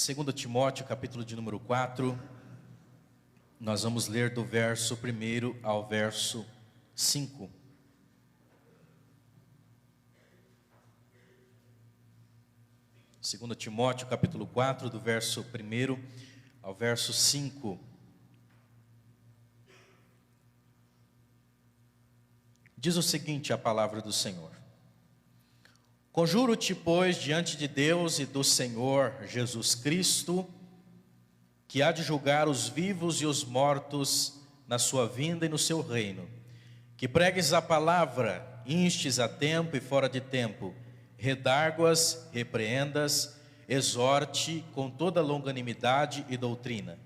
2 Timóteo, capítulo de número 4, nós vamos ler do verso 1 ao verso 5. Segundo Timóteo, capítulo 4, do verso 1 ao verso 5. Diz o seguinte a palavra do Senhor: Conjuro-te, pois, diante de Deus e do Senhor Jesus Cristo, que há de julgar os vivos e os mortos na sua vinda e no seu reino, que pregues a palavra, instes a tempo e fora de tempo, redarguas, repreendas, exorte com toda longanimidade e doutrina.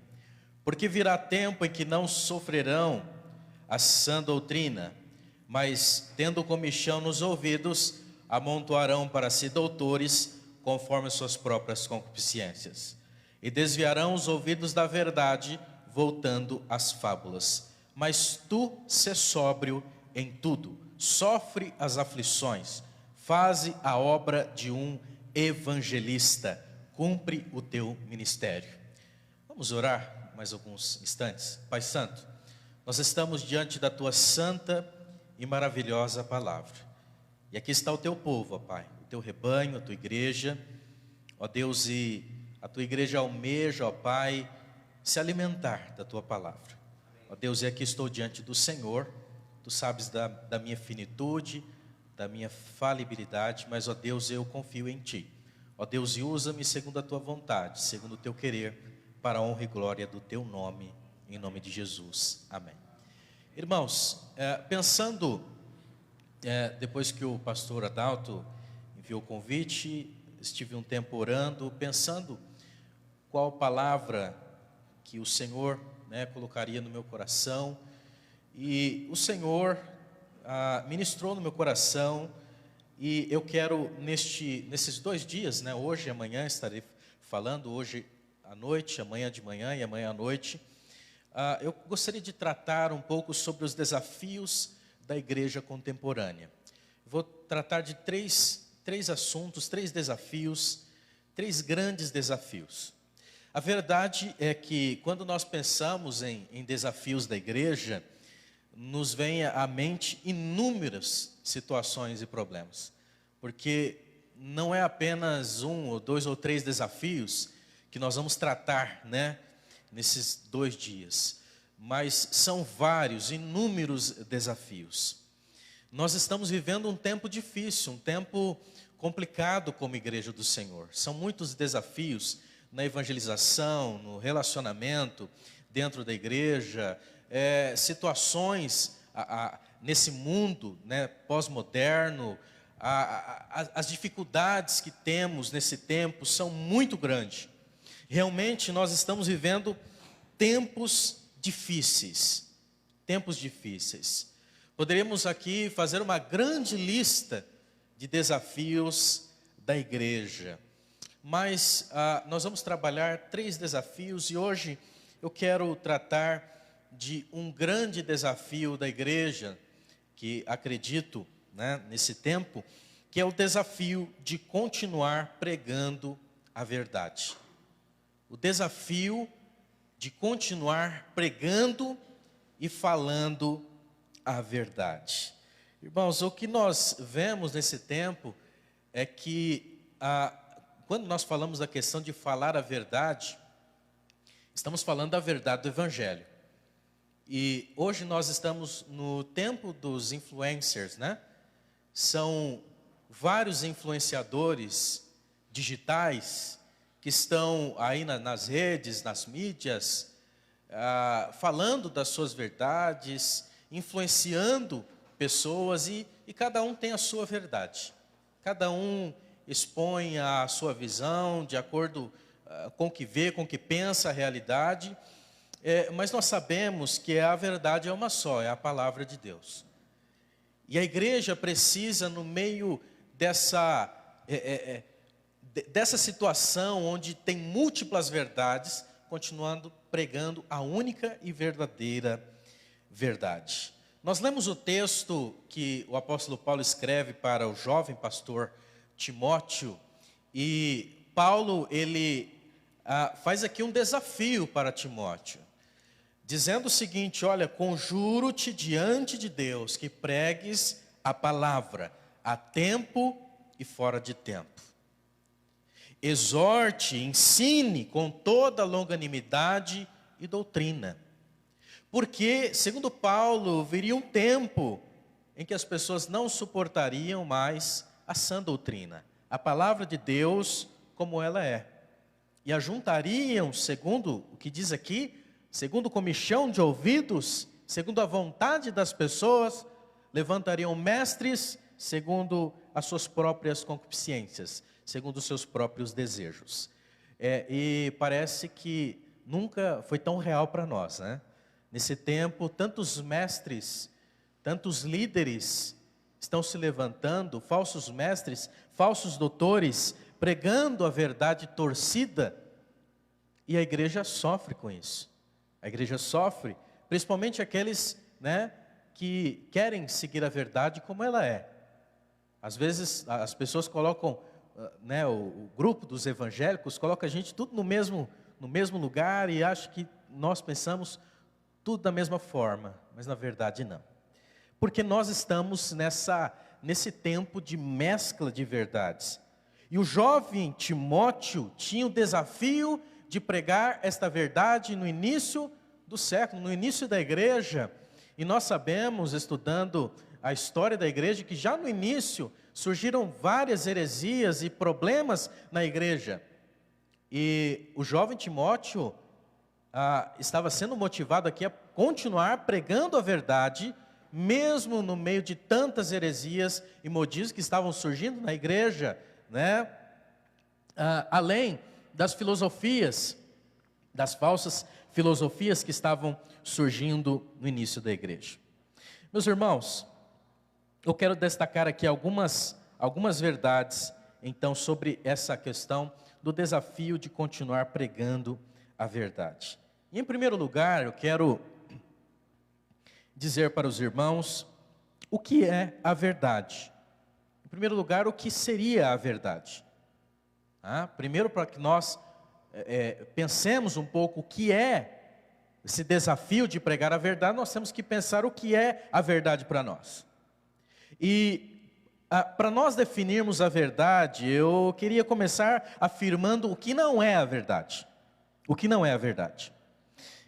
Porque virá tempo em que não sofrerão a sã doutrina, mas, tendo comichão nos ouvidos, amontoarão para si doutores, conforme suas próprias concupiscências, e desviarão os ouvidos da verdade, voltando às fábulas. Mas tu sê sóbrio em tudo, sofre as aflições, faze a obra de um evangelista, cumpre o teu ministério. Vamos orar mais alguns instantes. Pai Santo, nós estamos diante da tua santa e maravilhosa palavra. E aqui está o teu povo, ó Pai, o teu rebanho, a tua igreja, ó Deus, e a tua igreja almeja, ó Pai, se alimentar da tua palavra. Ó Deus, e aqui estou diante do Senhor, tu sabes da minha finitude, da minha falibilidade, mas, ó Deus, eu confio em ti. Ó Deus, e usa-me segundo a tua vontade, segundo o teu querer, para a honra e glória do teu nome, em nome de Jesus. Amém. Irmãos, pensando, depois que o pastor Adalto enviou o convite, estive um tempo orando, pensando qual palavra que o Senhor colocaria no meu coração, e o Senhor ministrou no meu coração, e eu quero nesses 2 dias, hoje e amanhã estarei falando, hoje à noite, amanhã de manhã e amanhã à noite, eu gostaria de tratar um pouco sobre os desafios da igreja contemporânea. Vou tratar de três assuntos, 3 desafios, 3 grandes desafios. A verdade é que quando nós pensamos em desafios da igreja, nos vem à mente inúmeras situações e problemas, porque não é apenas 1 ou 2 ou 3 desafios que nós vamos tratar, nesses 2 dias, mas são vários, inúmeros desafios. Nós estamos vivendo um tempo difícil, um tempo complicado como igreja do Senhor. São muitos desafios na evangelização, no relacionamento dentro da igreja, situações nesse mundo pós-moderno, as dificuldades que temos nesse tempo são muito grandes. Realmente nós estamos vivendo tempos difíceis, Poderíamos aqui fazer uma grande lista de desafios da igreja, mas nós vamos trabalhar 3 desafios, e hoje eu quero tratar de um grande desafio da igreja, que acredito, nesse tempo, que é o desafio de continuar pregando a verdade. O desafio de continuar pregando e falando a verdade. Irmãos, o que nós vemos nesse tempo é que, quando nós falamos da questão de falar a verdade, estamos falando da verdade do Evangelho. E hoje nós estamos no tempo dos influencers, São vários influenciadores digitais que estão aí nas redes, nas mídias, falando das suas verdades, influenciando pessoas, e cada um tem a sua verdade. Cada um expõe a sua visão de acordo com o que vê, com o que pensa a realidade, mas nós sabemos que a verdade é uma só, é a palavra de Deus. E a igreja precisa, no meio dessa situação onde tem múltiplas verdades, continuando pregando a única e verdadeira verdade. Nós lemos o texto que o apóstolo Paulo escreve para o jovem pastor Timóteo, e Paulo, ele faz aqui um desafio para Timóteo, dizendo o seguinte: olha, conjuro-te diante de Deus que pregues a palavra a tempo e fora de tempo. Exorte, ensine com toda longanimidade e doutrina. Porque, segundo Paulo, viria um tempo em que as pessoas não suportariam mais a sã doutrina, a palavra de Deus como ela é. E ajuntariam, segundo o que diz aqui, segundo comichão de ouvidos, segundo a vontade das pessoas, levantariam mestres segundo as suas próprias concupiscências, segundo os seus próprios desejos. E parece que nunca foi tão real para nós, né? Nesse tempo, tantos mestres, tantos líderes estão se levantando, falsos mestres, falsos doutores, pregando a verdade torcida, e a igreja sofre com isso. A igreja sofre, principalmente aqueles, né, que querem seguir a verdade como ela é. Às vezes as pessoas colocam, né, o grupo dos evangélicos coloca a gente tudo no mesmo lugar e acha que nós pensamos tudo da mesma forma, mas na verdade não. Porque nós estamos nesse tempo de mescla de verdades. E o jovem Timóteo tinha o desafio de pregar esta verdade no início do século, no início da igreja. E nós sabemos, estudando a história da igreja, que já no início surgiram várias heresias e problemas na igreja. E o jovem Timóteo estava sendo motivado aqui a continuar pregando a verdade, mesmo no meio de tantas heresias e modismos que estavam surgindo na igreja, né? Além das filosofias, das falsas filosofias que estavam surgindo no início da igreja. Meus irmãos, eu quero destacar aqui algumas verdades, então, sobre essa questão do desafio de continuar pregando a verdade. E, em primeiro lugar, eu quero dizer para os irmãos o que é a verdade. Em primeiro lugar, o que seria a verdade. Primeiro, para que nós pensemos um pouco o que é esse desafio de pregar a verdade, nós temos que pensar o que é a verdade para nós. E para nós definirmos a verdade, eu queria começar afirmando o que não é a verdade. O que não é a verdade.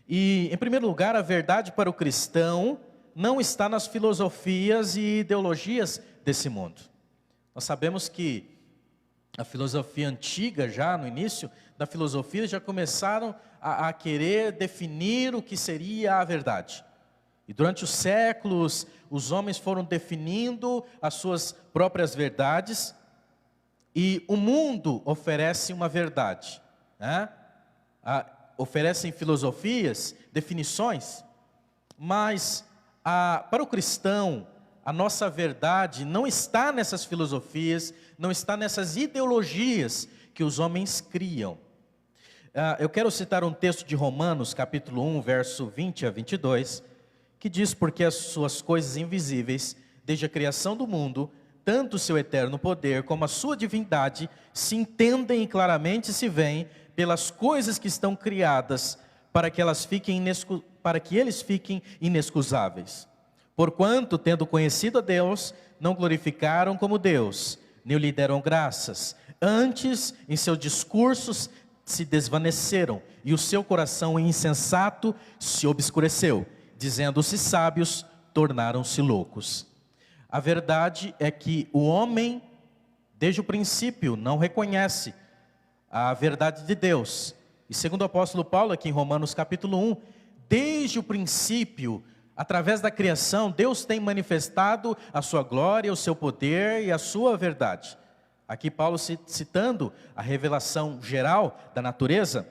E, em primeiro lugar, a verdade para o cristão não está nas filosofias e ideologias desse mundo. Nós sabemos que a filosofia antiga, já no início da filosofia, já começaram a querer definir o que seria a verdade. E durante os séculos, os homens foram definindo as suas próprias verdades, e o mundo oferece uma verdade, né? Oferecem filosofias, definições, mas para o cristão, a nossa verdade não está nessas filosofias, não está nessas ideologias que os homens criam. Eu quero citar um texto de Romanos, capítulo 1, verso 20 a 22, que diz: porque as suas coisas invisíveis, desde a criação do mundo, tanto o seu eterno poder como a sua divindade, se entendem e claramente se veem pelas coisas que estão criadas, para que eles fiquem inexcusáveis. Porquanto, tendo conhecido a Deus, não glorificaram como Deus, nem lhe deram graças. Antes, em seus discursos, se desvaneceram, e o seu coração insensato se obscureceu. Dizendo-se sábios, tornaram-se loucos. A verdade é que o homem, desde o princípio, não reconhece a verdade de Deus. E segundo o apóstolo Paulo, aqui em Romanos capítulo 1, desde o princípio, através da criação, Deus tem manifestado a sua glória, o seu poder e a sua verdade. Aqui Paulo citando a revelação geral da natureza,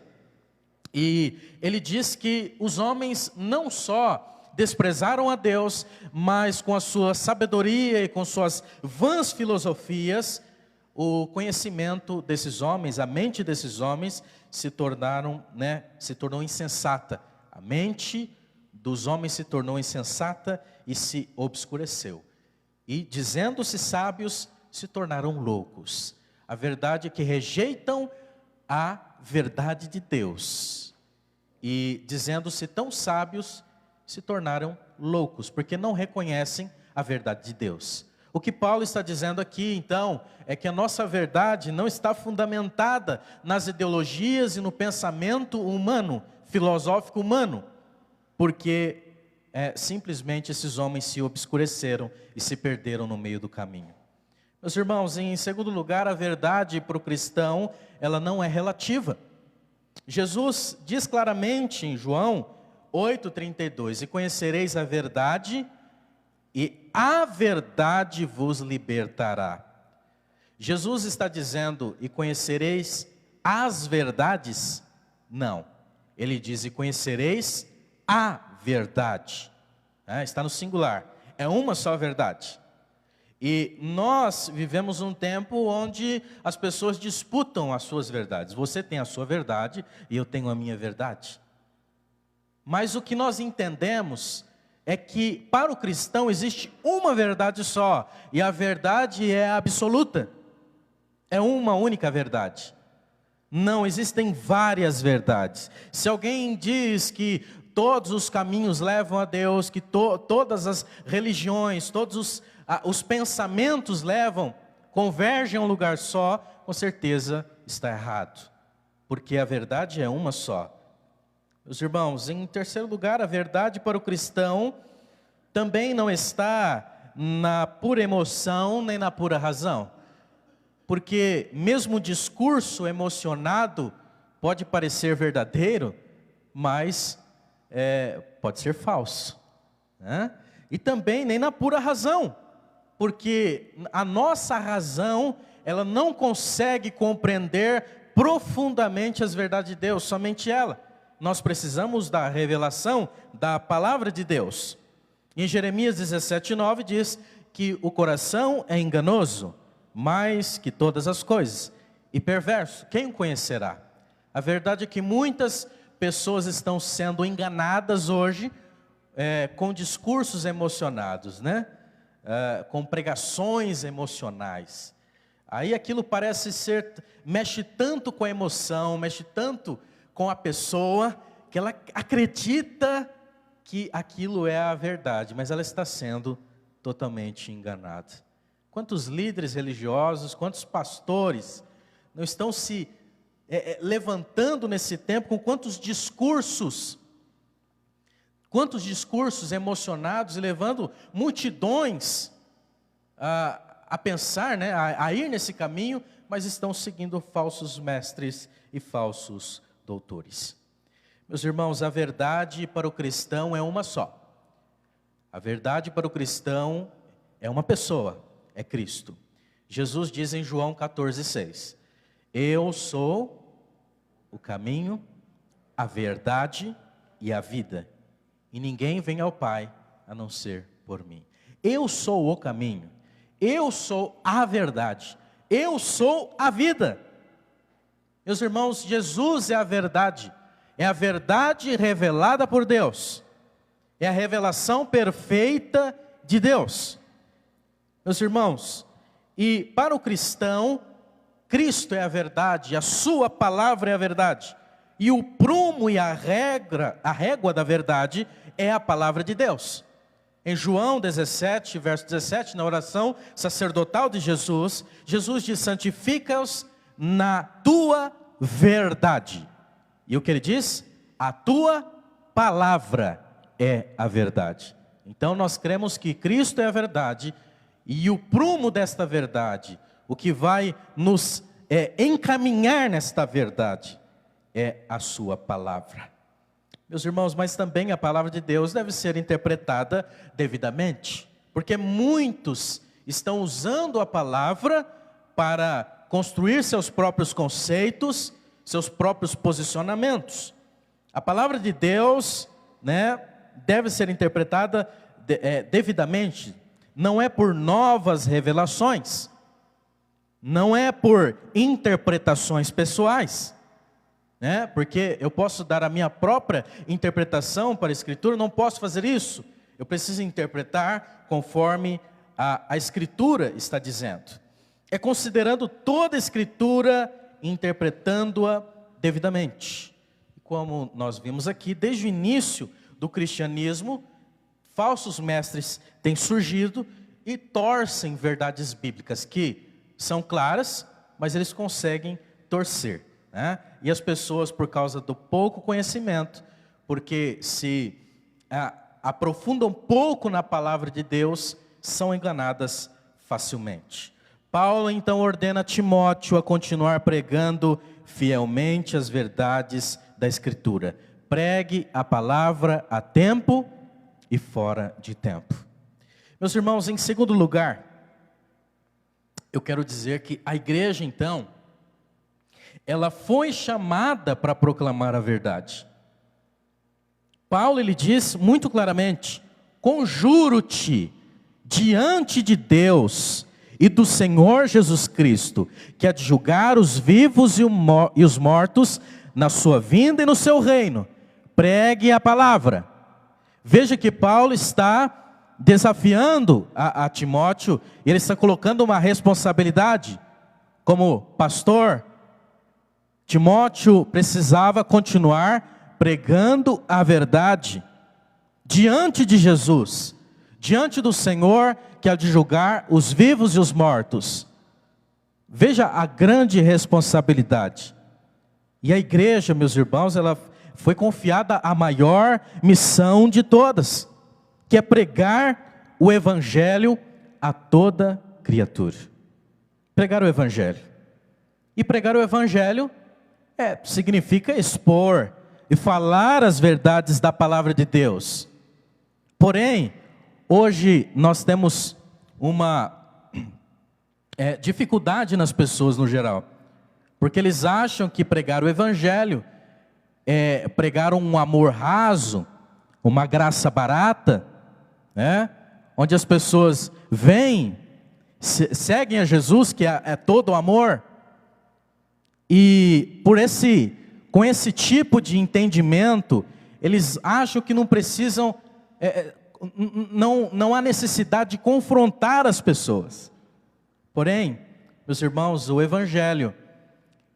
e ele diz que os homens não só desprezaram a Deus, mas com a sua sabedoria e com suas vãs filosofias, o conhecimento desses homens, a mente desses homens se tornou insensata. A mente dos homens se tornou insensata e se obscureceu. E dizendo-se sábios, se tornaram loucos. A verdade é que rejeitam a verdade de Deus. E dizendo-se tão sábios, se tornaram loucos, porque não reconhecem a verdade de Deus. O que Paulo está dizendo aqui, então, é que a nossa verdade não está fundamentada nas ideologias e no pensamento humano, filosófico humano, porque simplesmente esses homens se obscureceram e se perderam no meio do caminho. Meus irmãos, em segundo lugar, a verdade para o cristão, ela não é relativa. Jesus diz claramente em João 8,32, e conhecereis a verdade, e a verdade vos libertará. Jesus está dizendo, e conhecereis as verdades? Não. Ele diz, e conhecereis a verdade. Está no singular. É uma só verdade. E nós vivemos um tempo onde as pessoas disputam as suas verdades. Você tem a sua verdade e eu tenho a minha verdade. Mas o que nós entendemos é que para o cristão existe uma verdade só. E a verdade é absoluta. É uma única verdade. Não existem várias verdades. Se alguém diz que todos os caminhos levam a Deus, que todas as religiões, todos os pensamentos convergem a um lugar só, com certeza está errado. Porque a verdade é uma só. Meus irmãos, em terceiro lugar, a verdade para o cristão também não está na pura emoção nem na pura razão. Porque mesmo o discurso emocionado pode parecer verdadeiro, mas pode ser falso, né? E também nem na pura razão, porque a nossa razão, ela não consegue compreender profundamente as verdades de Deus, somente ela. Nós precisamos da revelação da palavra de Deus. Em Jeremias 17:9 diz que o coração é enganoso, mais que todas as coisas, e perverso, quem o conhecerá? A verdade é que muitas pessoas estão sendo enganadas hoje com discursos emocionados, né? Com pregações emocionais. Aí aquilo parece mexe tanto com a emoção, mexe tanto com a pessoa, que ela acredita que aquilo é a verdade, mas ela está sendo totalmente enganada. Quantos líderes religiosos, quantos pastores não estão se levantando nesse tempo com quantos discursos emocionados e levando multidões a pensar, né, a ir nesse caminho, mas estão seguindo falsos mestres e falsos doutores. Meus irmãos, a verdade para o cristão é uma só. A verdade para o cristão é uma pessoa, é Cristo. Jesus diz em João 14,6, eu sou o caminho, a verdade e a vida, e ninguém vem ao Pai a não ser por mim. Eu sou o caminho, eu sou a verdade, eu sou a vida. Meus irmãos, Jesus é a verdade revelada por Deus, é a revelação perfeita de Deus. Meus irmãos, e para o cristão, Cristo é a verdade, a sua palavra é a verdade, e o prumo e a régua da verdade é a palavra de Deus. Em João 17, verso 17, na oração sacerdotal de Jesus, Jesus diz, santifica-os na tua verdade. E o que ele diz? A tua palavra é a verdade. Então nós cremos que Cristo é a verdade, e o prumo desta verdade, o que vai nos encaminhar nesta verdade, é a sua palavra. Meus irmãos, mas também a palavra de Deus deve ser interpretada devidamente, porque muitos estão usando a palavra para construir seus próprios conceitos, seus próprios posicionamentos. A palavra de Deus, né, deve ser interpretada devidamente, não é por novas revelações, não é por interpretações pessoais, né? Porque eu posso dar a minha própria interpretação para a Escritura, não posso fazer isso. Eu preciso interpretar conforme a Escritura está dizendo. É considerando toda a Escritura, interpretando-a devidamente. Como nós vimos aqui, desde o início do cristianismo, falsos mestres têm surgido e torcem verdades bíblicas que são claras, mas eles conseguem torcer, né? E as pessoas, por causa do pouco conhecimento, porque se aprofundam pouco na palavra de Deus, são enganadas facilmente. Paulo então ordena Timóteo a continuar pregando fielmente as verdades da Escritura. Pregue a palavra a tempo e fora de tempo. Meus irmãos, em segundo lugar, eu quero dizer que a igreja então, ela foi chamada para proclamar a verdade. Paulo, ele diz muito claramente: conjuro-te diante de Deus e do Senhor Jesus Cristo, que há de julgar os vivos e os mortos na sua vinda e no seu reino. Pregue a palavra. Veja que Paulo está desafiando a Timóteo, e ele está colocando uma responsabilidade. Como pastor, Timóteo precisava continuar pregando a verdade diante de Jesus, diante do Senhor que há de julgar os vivos e os mortos. Veja a grande responsabilidade. E a igreja, meus irmãos, ela foi confiada a maior missão de todas, que é pregar o evangelho a toda criatura. Pregar o evangelho. E pregar o evangelho significa expor e falar as verdades da palavra de Deus. Porém, hoje nós temos uma dificuldade nas pessoas no geral, porque eles acham que pregar o evangelho é pregar um amor raso, uma graça barata, né? Onde as pessoas vêm, seguem a Jesus, que é todo o amor, e com esse tipo de entendimento, eles acham que não precisam, não há necessidade de confrontar as pessoas. Porém, meus irmãos, o evangelho,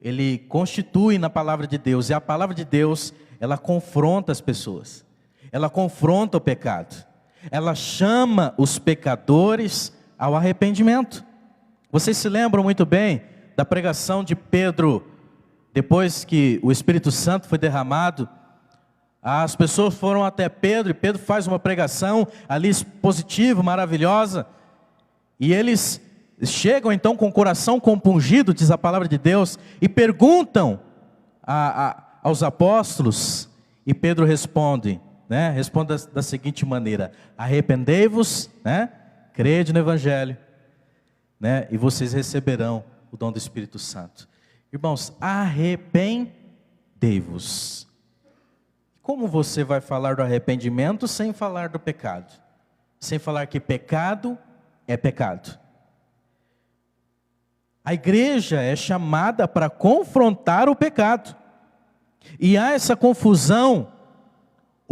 ele constitui na palavra de Deus, e a palavra de Deus, ela confronta as pessoas, ela confronta o pecado, ela chama os pecadores ao arrependimento. Vocês se lembram muito bem da pregação de Pedro, depois que o Espírito Santo foi derramado, as pessoas foram até Pedro, e Pedro faz uma pregação ali expositiva, maravilhosa, e eles chegam então com o coração compungido, diz a palavra de Deus, e perguntam aos apóstolos, e Pedro responde, né? Responde da seguinte maneira: arrependei-vos, né? Crede no evangelho, né? E vocês receberão o dom do Espírito Santo. Irmãos, arrependei-vos. Como você vai falar do arrependimento sem falar do pecado? Sem falar que pecado é pecado. A igreja é chamada para confrontar o pecado. E há essa confusão.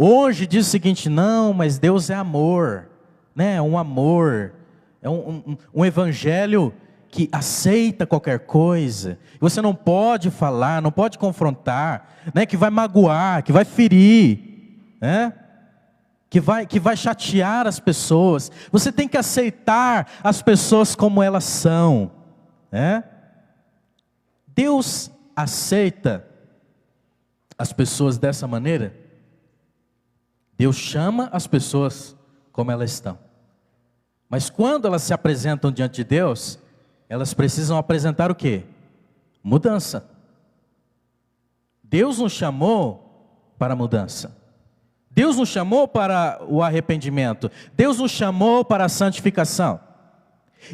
Hoje diz o seguinte: não, mas Deus é amor, né? É um amor, é um evangelho que aceita qualquer coisa. Você não pode falar, não pode confrontar, né? Que vai magoar, que vai ferir, né? Que vai chatear as pessoas. Você tem que aceitar as pessoas como elas são, né? Deus aceita as pessoas dessa maneira. Deus chama as pessoas como elas estão. Mas quando elas se apresentam diante de Deus, elas precisam apresentar o quê? Mudança. Deus nos chamou para a mudança. Deus nos chamou para o arrependimento. Deus nos chamou para a santificação.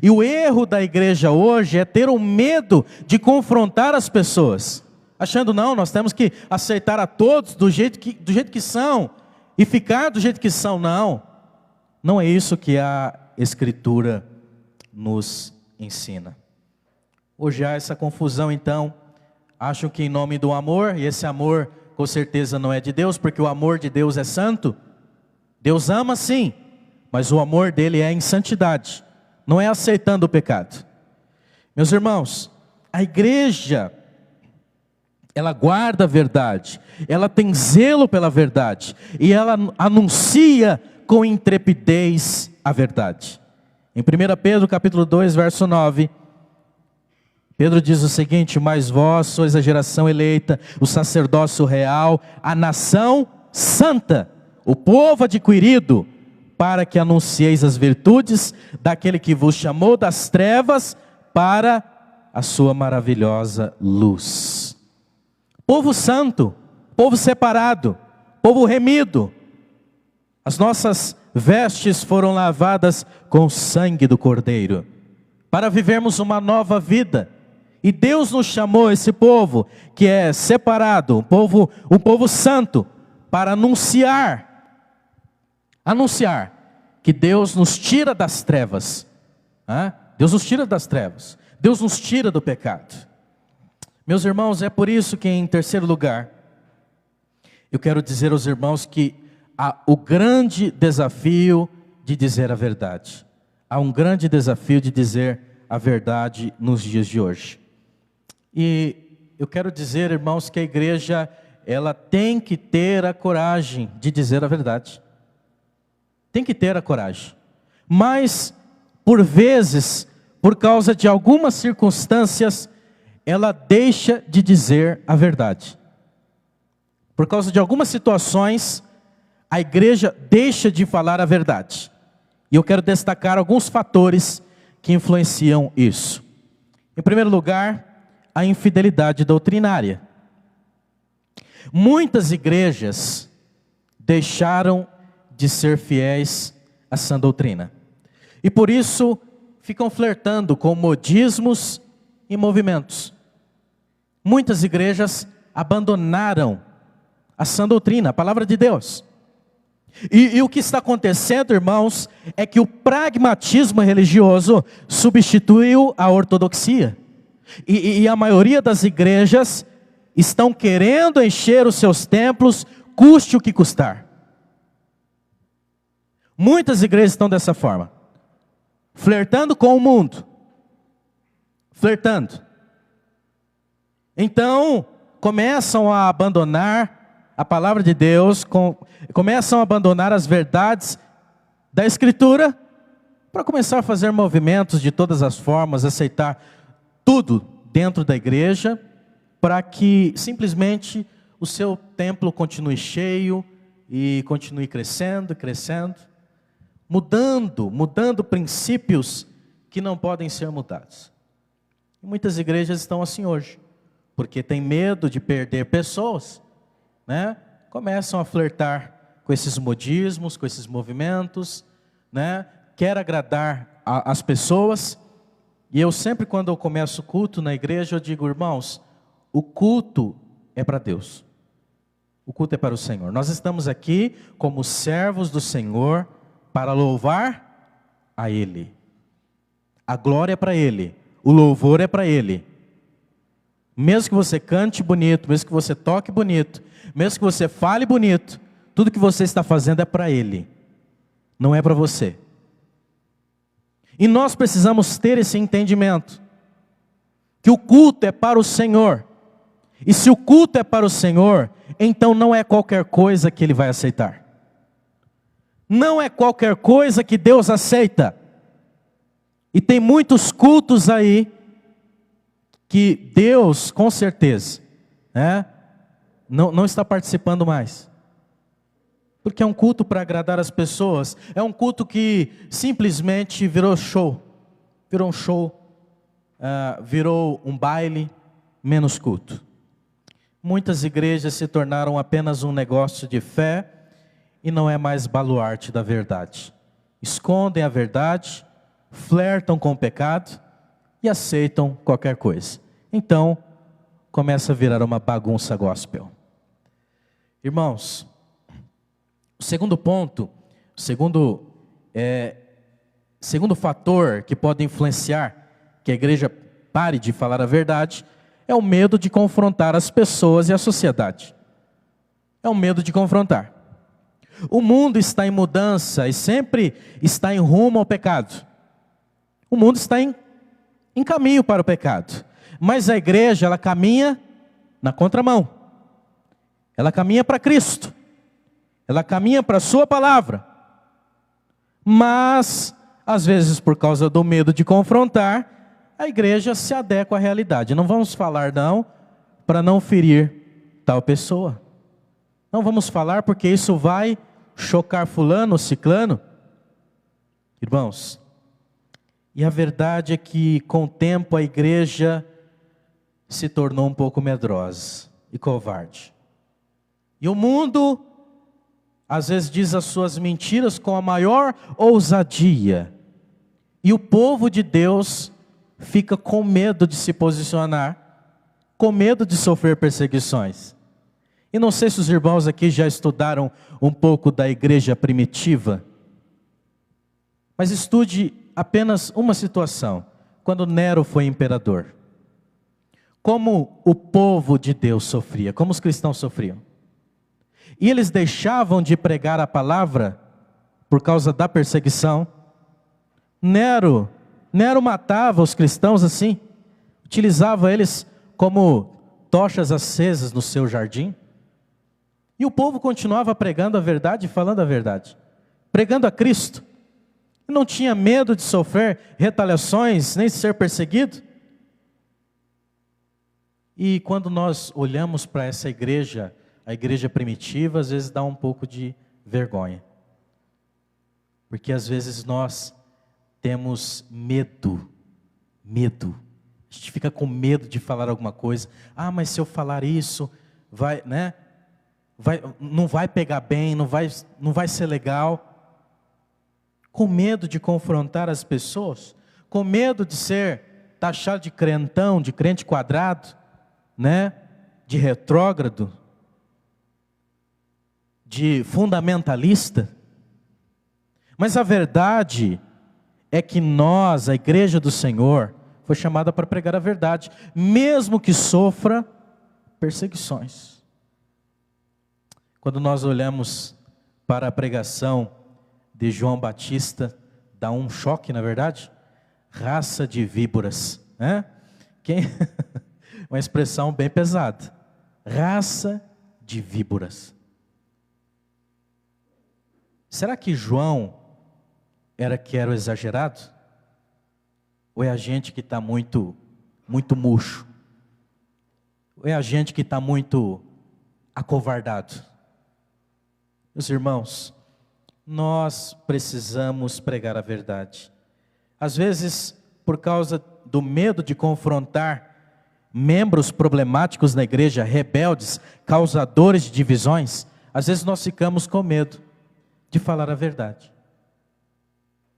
E o erro da igreja hoje é ter o medo de confrontar as pessoas, achando, não, nós temos que aceitar a todos do jeito que são, e ficar do jeito que são. Não é isso que a Escritura nos ensina. Hoje há essa confusão então, acham que em nome do amor, e esse amor com certeza não é de Deus, porque o amor de Deus é santo. Deus ama sim, mas o amor dele é em santidade, não é aceitando o pecado. Meus irmãos, a igreja, ela guarda a verdade, ela tem zelo pela verdade, e ela anuncia com intrepidez a verdade. Em 1 Pedro capítulo 2, verso 9, Pedro diz o seguinte: mas vós sois a geração eleita, o sacerdócio real, a nação santa, o povo adquirido, para que anuncieis as virtudes daquele que vos chamou das trevas para a sua maravilhosa luz. Povo santo, povo separado, povo remido. As nossas vestes foram lavadas com o sangue do Cordeiro, para vivermos uma nova vida. E Deus nos chamou, esse povo que é separado, um povo santo, para anunciar que Deus nos tira das trevas. Deus nos tira das trevas, Deus nos tira do pecado. Meus irmãos, é por isso que, em terceiro lugar, eu quero dizer aos irmãos que há o grande desafio de dizer a verdade. Há um grande desafio de dizer a verdade nos dias de hoje. E eu quero dizer, irmãos, que a igreja, ela tem que ter a coragem de dizer a verdade. Tem que ter a coragem. Mas, por vezes, por causa de algumas circunstâncias, ela deixa de dizer a verdade. Por causa de algumas situações, a igreja deixa de falar a verdade. E eu quero destacar alguns fatores que influenciam isso. Em primeiro lugar, a infidelidade doutrinária. Muitas igrejas deixaram de ser fiéis à sã doutrina. E por isso ficam flertando com modismos e movimentos. Muitas igrejas abandonaram a sã doutrina, a palavra de Deus. E o que está acontecendo, irmãos, é que o pragmatismo religioso substituiu a ortodoxia. E a maioria das igrejas estão querendo encher os seus templos, custe o que custar. Muitas igrejas estão dessa forma, flertando com o mundo. Flertando. Então, começam a abandonar a palavra de Deus, começam a abandonar as verdades da Escritura, para começar a fazer movimentos de todas as formas, aceitar tudo dentro da igreja, para que simplesmente o seu templo continue cheio e continue crescendo, mudando princípios que não podem ser mudados. E muitas igrejas estão assim hoje, porque tem medo de perder pessoas, né? Começam a flertar com esses modismos, com esses movimentos, né? Quer agradar as pessoas. E eu sempre, quando eu começo o culto na igreja, eu digo: irmãos, o culto é para Deus. O culto é para o Senhor. Nós estamos aqui como servos do Senhor para louvar a Ele. A glória é para Ele, o louvor é para Ele. Mesmo que você cante bonito, mesmo que você toque bonito, mesmo que você fale bonito, tudo que você está fazendo é para Ele, não é para você. E nós precisamos ter esse entendimento, que o culto é para o Senhor. E se o culto é para o Senhor, então não é qualquer coisa que Ele vai aceitar. Não é qualquer coisa que Deus aceita. E tem muitos cultos aí, que Deus, com certeza, né, não está participando mais. Porque é um culto para agradar as pessoas. É um culto que simplesmente virou show. Virou um show, virou um baile, menos culto. Muitas igrejas se tornaram apenas um negócio de fé e não é mais baluarte da verdade. Escondem a verdade, flertam com o pecado e aceitam qualquer coisa. Então, começa a virar uma bagunça gospel. Irmãos, o segundo ponto, segundo fator que pode influenciar que a igreja pare de falar a verdade, é o medo de confrontar as pessoas e a sociedade. É o medo de confrontar. O mundo está em mudança e sempre está em rumo ao pecado. O mundo está em caminho para o pecado. Mas a igreja, ela caminha na contramão. Ela caminha para Cristo. Ela caminha para a sua palavra. Mas, às vezes, por causa do medo de confrontar, a igreja se adequa à realidade. Não vamos falar não, para não ferir tal pessoa. Não vamos falar porque isso vai chocar fulano ou ciclano. Irmãos, e a verdade é que com o tempo a igreja se tornou um pouco medrosa e covarde. E o mundo, às vezes, diz as suas mentiras com a maior ousadia. E o povo de Deus fica com medo de se posicionar, com medo de sofrer perseguições. E não sei se os irmãos aqui já estudaram um pouco da igreja primitiva, mas estude apenas uma situação, quando Nero foi imperador. Como o povo de Deus sofria, como os cristãos sofriam. E eles deixavam de pregar a palavra por causa da perseguição. Nero matava os cristãos assim, utilizava eles como tochas acesas no seu jardim. E o povo continuava pregando a verdade e falando a verdade, pregando a Cristo. Não tinha medo de sofrer retaliações, nem de ser perseguido. E quando nós olhamos para essa igreja, a igreja primitiva, às vezes dá um pouco de vergonha. Porque às vezes nós temos medo. A gente fica com medo de falar alguma coisa. Ah, mas se eu falar isso, não vai pegar bem, não vai ser legal. Com medo de confrontar as pessoas, com medo de ser taxado de crentão, de crente quadrado, de retrógrado, de fundamentalista. Mas a verdade é que nós, a igreja do Senhor, foi chamada para pregar a verdade, mesmo que sofra perseguições. Quando nós olhamos para a pregação de João Batista, dá um choque, na verdade. Raça de víboras, uma expressão bem pesada. Raça de víboras. Será que João era o exagerado? Ou é a gente que está muito murcho? Ou é a gente que está muito acovardado? Meus irmãos, nós precisamos pregar a verdade. Às vezes, por causa do medo de confrontar membros problemáticos na igreja, rebeldes, causadores de divisões, às vezes nós ficamos com medo de falar a verdade.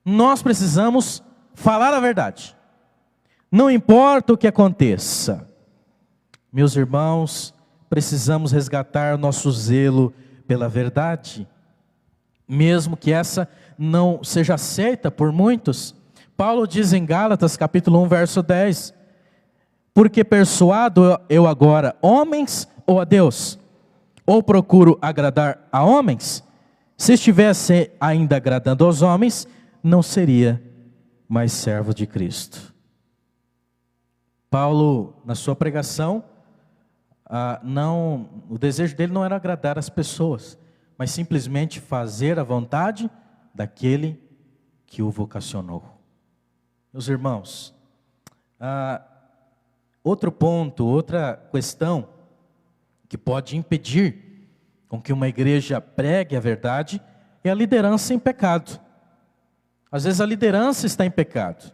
Nós precisamos falar a verdade. Não importa o que aconteça. Meus irmãos, precisamos resgatar nosso zelo pela verdade. Mesmo que essa não seja aceita por muitos. Paulo diz em Gálatas capítulo 1, verso 10. Porque persuado eu agora homens ou a Deus? Ou procuro agradar a homens? Se estivesse ainda agradando aos homens, não seria mais servo de Cristo. Paulo, na sua pregação, o desejo dele não era agradar as pessoas, mas simplesmente fazer a vontade daquele que o vocacionou. Meus irmãos, outro ponto, outra questão que pode impedir com que uma igreja pregue a verdade é a liderança em pecado. Às vezes a liderança está em pecado.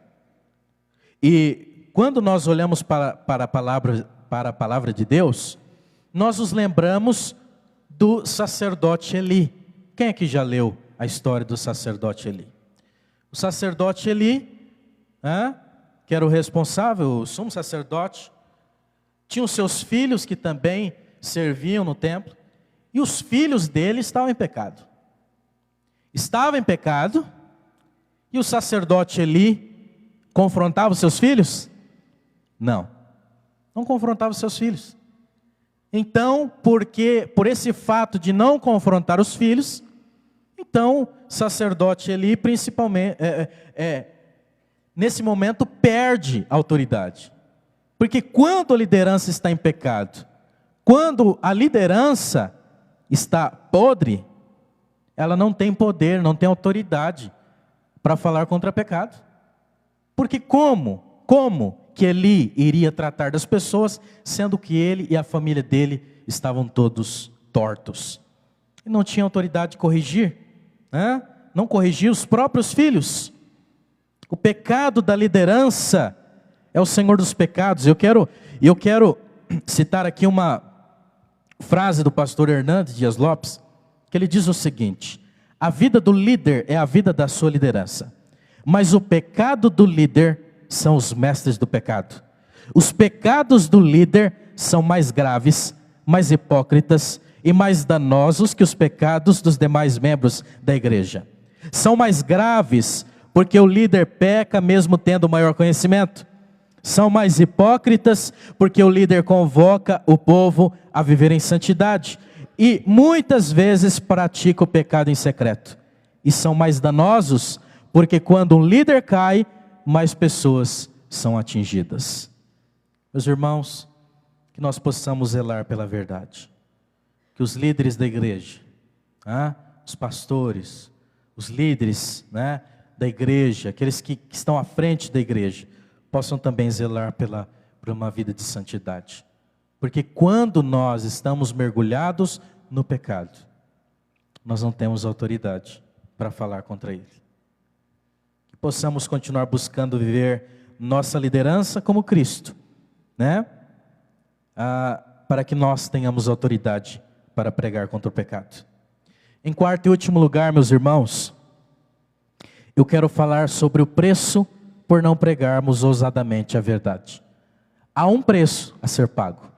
E quando nós olhamos para a palavra de Deus, nós nos lembramos do sacerdote Eli. Quem é que já leu a história do sacerdote Eli? O sacerdote Eli, que era o responsável, o sumo sacerdote, tinha os seus filhos que também serviam no templo, e os filhos dele estavam em pecado. Estavam em pecado, e o sacerdote Eli confrontava os seus filhos? Não confrontava os seus filhos. Então, por esse fato de não confrontar os filhos, então, sacerdote Eli, principalmente, nesse momento, perde a autoridade. Porque quando a liderança está em pecado, Quando a liderança está podre, ela não tem poder, não tem autoridade para falar contra pecado. Porque como que Eli iria tratar das pessoas, sendo que ele e a família dele estavam todos tortos? E não tinha autoridade de corrigir, né? Não corrigir os próprios filhos. O pecado da liderança é o Senhor dos pecados. Eu quero citar aqui uma frase do pastor Hernandes Dias Lopes, que ele diz o seguinte: a vida do líder é a vida da sua liderança, mas o pecado do líder são os mestres do pecado. Os pecados do líder são mais graves, mais hipócritas e mais danosos que os pecados dos demais membros da igreja. São mais graves porque o líder peca mesmo tendo maior conhecimento. São mais hipócritas porque o líder convoca o povo a viver em santidade e muitas vezes pratica o pecado em secreto. E são mais danosos porque quando um líder cai, mais pessoas são atingidas. Meus irmãos, que nós possamos zelar pela verdade. Que os líderes da igreja, os pastores, os líderes, da igreja, aqueles que estão à frente da igreja, possam também zelar por uma vida de santidade. Porque quando nós estamos mergulhados no pecado, nós não temos autoridade para falar contra ele. Que possamos continuar buscando viver nossa liderança como Cristo, para que nós tenhamos autoridade para pregar contra o pecado. Em quarto e último lugar, meus irmãos, eu quero falar sobre o preço por não pregarmos ousadamente a verdade. Há um preço a ser pago.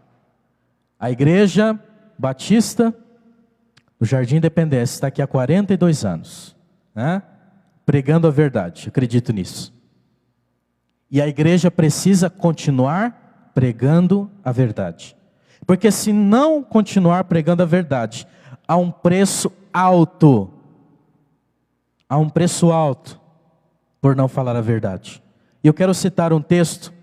A Igreja Batista do Jardim Independência está aqui há 42 anos, pregando a verdade, acredito nisso. E a igreja precisa continuar pregando a verdade. Porque se não continuar pregando a verdade, há um preço alto. Há um preço alto por não falar a verdade. E eu quero citar um texto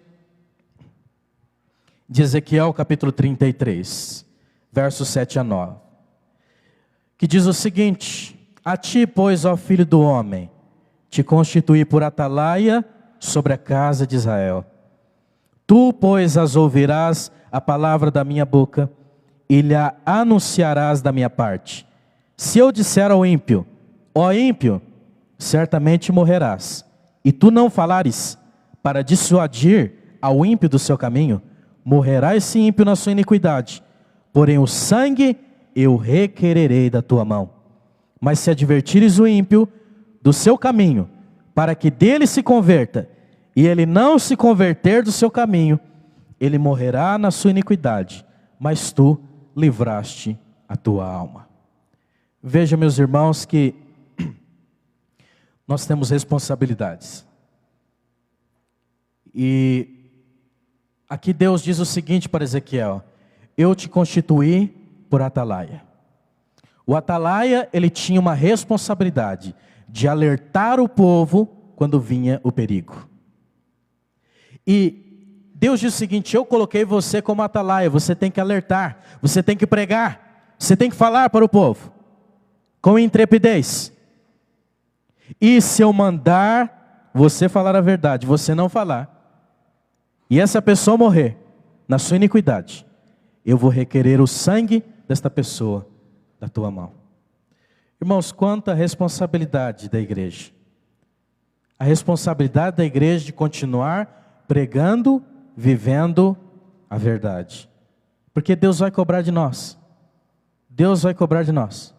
de Ezequiel capítulo 33, versos 7 a 9. Que diz o seguinte: a ti, pois, ó filho do homem, te constituí por atalaia sobre a casa de Israel. Tu, pois, as ouvirás a palavra da minha boca, e lhe anunciarás da minha parte. Se eu disser ao ímpio, ó ímpio, certamente morrerás, e tu não falares, para dissuadir ao ímpio do seu caminho, morrerá esse ímpio na sua iniquidade, porém o sangue eu requererei da tua mão. Mas se advertires o ímpio do seu caminho, para que dele se converta, e ele não se converter do seu caminho, ele morrerá na sua iniquidade, mas tu livraste a tua alma. Veja, meus irmãos, que nós temos responsabilidades. E aqui Deus diz o seguinte para Ezequiel: eu te constituí por atalaia. O atalaia, ele tinha uma responsabilidade de alertar o povo quando vinha o perigo. E Deus diz o seguinte: eu coloquei você como atalaia, você tem que alertar, você tem que pregar, você tem que falar para o povo, com intrepidez. E se eu mandar você falar a verdade, você não falar, e essa pessoa morrer na sua iniquidade, eu vou requerer o sangue desta pessoa da tua mão. Irmãos, quanta responsabilidade da igreja. A responsabilidade da igreja de continuar pregando, vivendo a verdade. Porque Deus vai cobrar de nós. Deus vai cobrar de nós.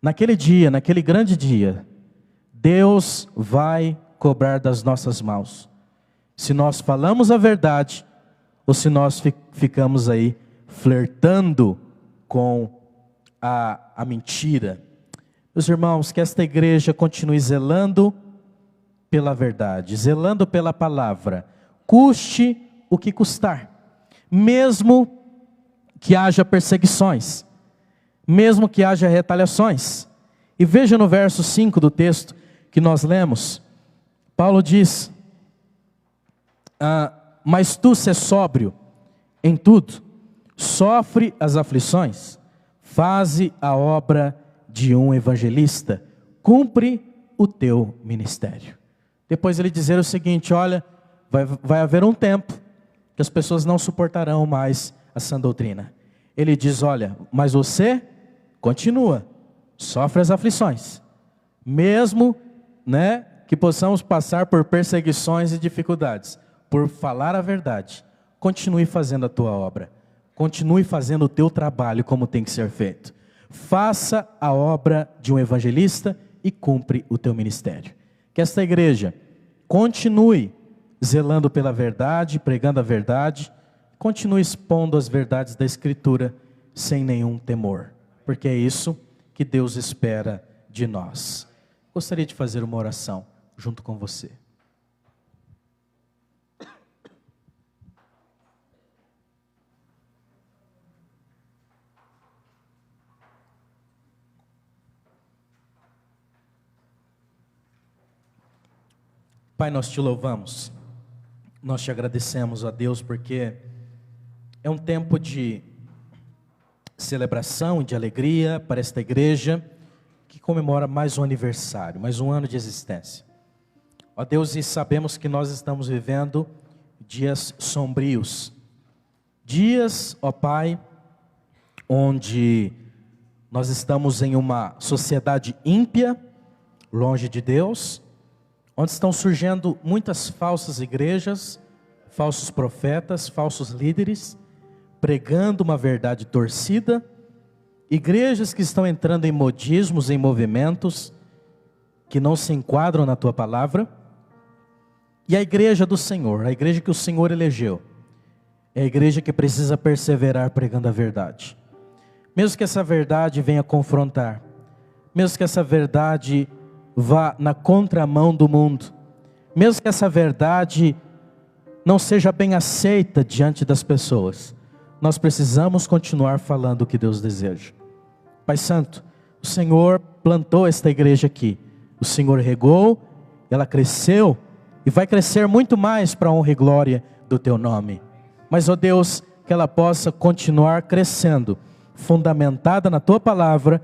Naquele dia, naquele grande dia, Deus vai cobrar das nossas mãos. Se nós falamos a verdade, ou se nós ficamos aí flertando com a mentira. Meus irmãos, que esta igreja continue zelando pela verdade, zelando pela palavra, custe o que custar, mesmo que haja perseguições, mesmo que haja retaliações. E veja no verso 5 do texto que nós lemos, Paulo diz: mas tu sê sóbrio em tudo, sofre as aflições, faze a obra de um evangelista, cumpre o teu ministério. Depois ele dizer o seguinte: olha, vai haver um tempo que as pessoas não suportarão mais a sã doutrina. Ele diz: olha, mas você continua, sofre as aflições, mesmo, que possamos passar por perseguições e dificuldades, por falar a verdade. Continue fazendo a tua obra, continue fazendo o teu trabalho como tem que ser feito. Faça a obra de um evangelista e cumpre o teu ministério. Que esta igreja continue zelando pela verdade, pregando a verdade, continue expondo as verdades da Escritura sem nenhum temor, porque é isso que Deus espera de nós. Gostaria de fazer uma oração junto com você. Pai, nós te louvamos, nós te agradecemos, ó Deus, porque é um tempo de celebração e de alegria para esta igreja, que comemora mais um aniversário, mais um ano de existência. Ó Deus, e sabemos que nós estamos vivendo dias sombrios, dias, ó Pai, onde nós estamos em uma sociedade ímpia, longe de Deus, onde estão surgindo muitas falsas igrejas, falsos profetas, falsos líderes, pregando uma verdade torcida, igrejas que estão entrando em modismos, em movimentos que não se enquadram na tua palavra. E a igreja do Senhor, a igreja que o Senhor elegeu, é a igreja que precisa perseverar pregando a verdade. Mesmo que essa verdade venha confrontar, mesmo que essa verdade vá na contramão do mundo, mesmo que essa verdade não seja bem aceita diante das pessoas, nós precisamos continuar falando o que Deus deseja. Pai Santo, o Senhor plantou esta igreja aqui, o Senhor regou, ela cresceu e vai crescer muito mais para a honra e glória do teu nome. Mas, ó Deus, que ela possa continuar crescendo, fundamentada na tua palavra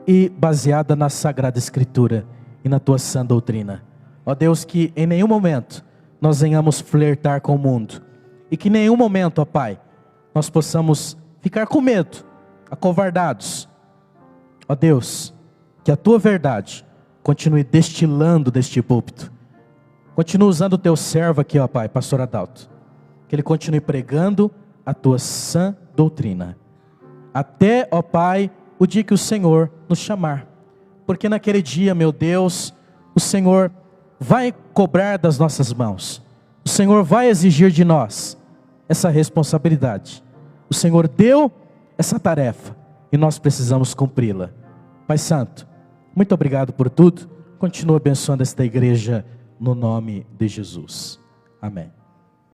e baseada na Sagrada Escritura e na tua sã doutrina. Ó Deus, que em nenhum momento nós venhamos flertar com o mundo, e que em nenhum momento, ó Pai, nós possamos ficar com medo, acovardados. Ó Deus, que a tua verdade continue destilando deste púlpito. Continue usando o teu servo aqui, ó Pai, pastor Adalto, que ele continue pregando a tua sã doutrina, até, ó Pai, o dia que o Senhor nos chamar. Porque naquele dia, meu Deus, o Senhor vai cobrar das nossas mãos. O Senhor vai exigir de nós essa responsabilidade. O Senhor deu essa tarefa e nós precisamos cumpri-la. Pai Santo, muito obrigado por tudo. Continua abençoando esta igreja no nome de Jesus. Amém.